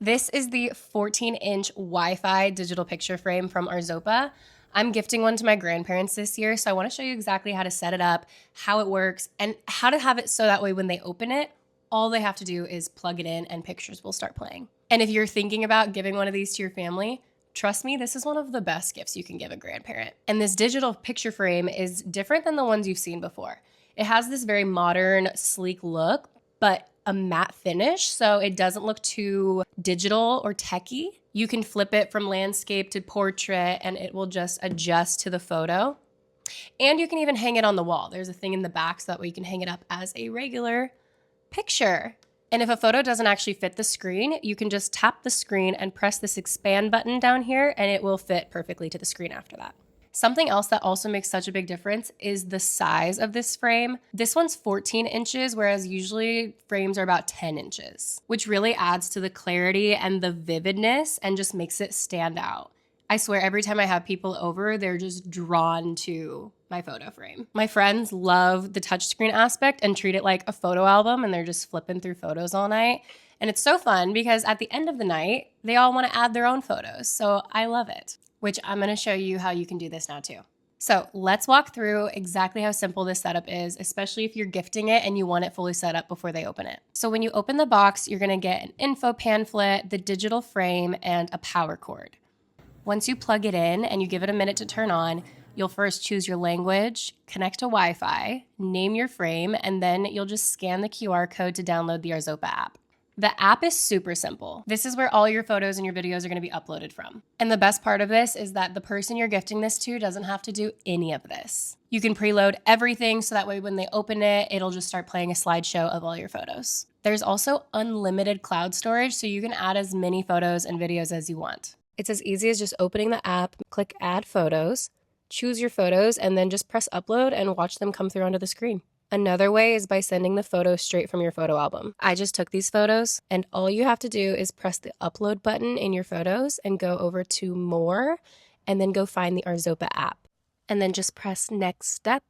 This is the 14-inch Wi-Fi digital picture frame from Arzopa. I'm gifting one to my grandparents this year, so I want to show you exactly how to set it up, how it works, and how to have it so that way when they open it, all they have to do is plug it in and pictures will start playing. And if you're thinking about giving one of these to your family, trust me, this is one of the best gifts you can give a grandparent. And this digital picture frame is different than the ones you've seen before. It has this very modern, sleek look, but a matte finish, so it doesn't look too digital or techy. You can flip it from landscape to portrait and it will just adjust to the photo. And you can even hang it on the wall. There's a thing in the back so that way you can hang it up as a regular picture. And if a photo doesn't actually fit the screen, you can just tap the screen and press this expand button down here and it will fit perfectly to the screen after that. Something else that also makes such a big difference is the size of this frame. This one's 14 inches, whereas usually frames are about 10 inches, which really adds to the clarity and the vividness and just makes it stand out. I swear every time I have people over, they're just drawn to my photo frame. My friends love the touchscreen aspect and treat it like a photo album, and they're just flipping through photos all night. And it's so fun because at the end of the night, they all want to add their own photos. So I love it, which I'm going to show you how you can do this now too. So let's walk through exactly how simple this setup is, especially if you're gifting it and you want it fully set up before they open it. So when you open the box, you're going to get an info pamphlet, the digital frame, and a power cord. Once you plug it in and you give it a minute to turn on, you'll first choose your language, connect to Wi-Fi, name your frame, and then you'll just scan the QR code to download the Arzopa app. The app is super simple. This is where all your photos and your videos are going to be uploaded from. And the best part of this is that the person you're gifting this to doesn't have to do any of this. You can preload everything so that way when they open it, it'll just start playing a slideshow of all your photos. There's also unlimited cloud storage, so you can add as many photos and videos as you want. It's as easy as just opening the app, click add photos, choose your photos, and then just press upload and watch them come through onto the screen. Another way is by sending the photos straight from your photo album. I just took these photos, and all you have to do is press the upload button in your photos and go over to more, and then go find the Arzopa app. And then just press next step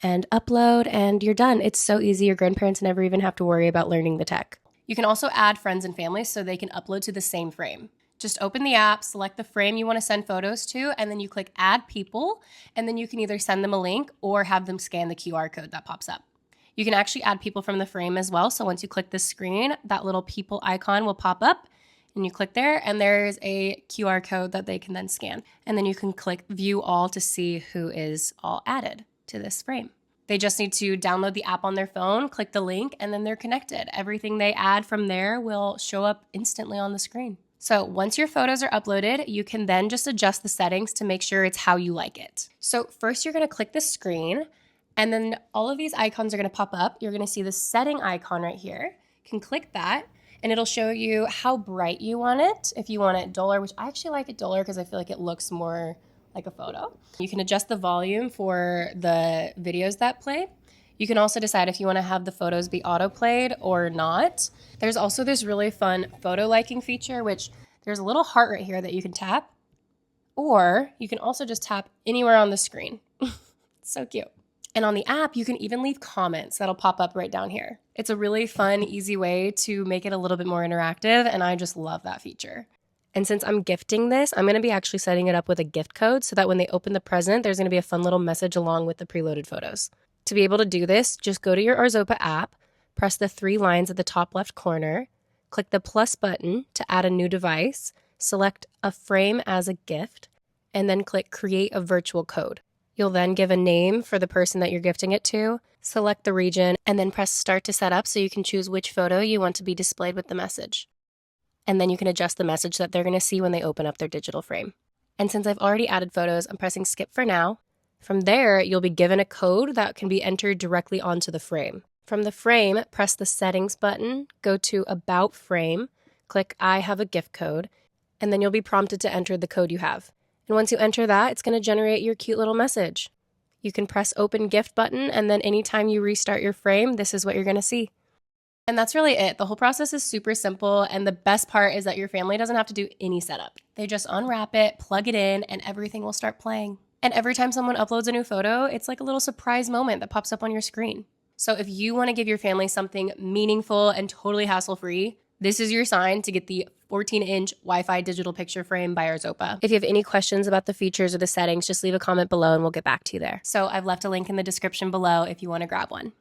and upload, and you're done. It's so easy. Your grandparents never even have to worry about learning the tech. You can also add friends and family so they can upload to the same frame. Just open the app, select the frame you want to send photos to, and then you click add people, and then you can either send them a link or have them scan the QR code that pops up. You can actually add people from the frame as well. So once you click the screen, that little people icon will pop up and you click there and there's a QR code that they can then scan. And then you can click view all to see who is all added to this frame. They just need to download the app on their phone, click the link, and then they're connected. Everything they add from there will show up instantly on the screen. So once your photos are uploaded, you can then just adjust the settings to make sure it's how you like it. So first you're going to click the screen and then all of these icons are going to pop up. You're going to see the setting icon right here. You can click that and it'll show you how bright you want it. If you want it duller, which I actually like it duller because I feel like it looks more like a photo. You can adjust the volume for the videos that play. You can also decide if you want to have the photos be auto-played or not. There's also this really fun photo liking feature, which there's a little heart right here that you can tap, or you can also just tap anywhere on the screen. It's so cute. And on the app, you can even leave comments that'll pop up right down here. It's a really fun, easy way to make it a little bit more interactive, and I just love that feature. And since I'm gifting this, I'm going to be actually setting it up with a gift code so that when they open the present, there's going to be a fun little message along with the preloaded photos. To be able to do this, just go to your Arzopa app, press the 3 lines at the top left corner, click the plus button to add a new device, select a frame as a gift, and then click create a virtual code. You'll then give a name for the person that you're gifting it to, select the region, and then press start to set up so you can choose which photo you want to be displayed with the message. And then you can adjust the message that they're going to see when they open up their digital frame. And since I've already added photos, I'm pressing skip for now. From there, you'll be given a code that can be entered directly onto the frame. From the frame, press the settings button, go to about frame, click I have a gift code, and then you'll be prompted to enter the code you have. And once you enter that, it's going to generate your cute little message. You can press open gift button, and then anytime you restart your frame, this is what you're going to see. And that's really it. The whole process is super simple, and the best part is that your family doesn't have to do any setup. They just unwrap it, plug it in, and everything will start playing. And every time someone uploads a new photo, it's like a little surprise moment that pops up on your screen. So if you want to give your family something meaningful and totally hassle-free, this is your sign to get the 14-inch Wi-Fi digital picture frame by Arzopa. If you have any questions about the features or the settings, just leave a comment below and we'll get back to you there. So I've left a link in the description below if you want to grab one.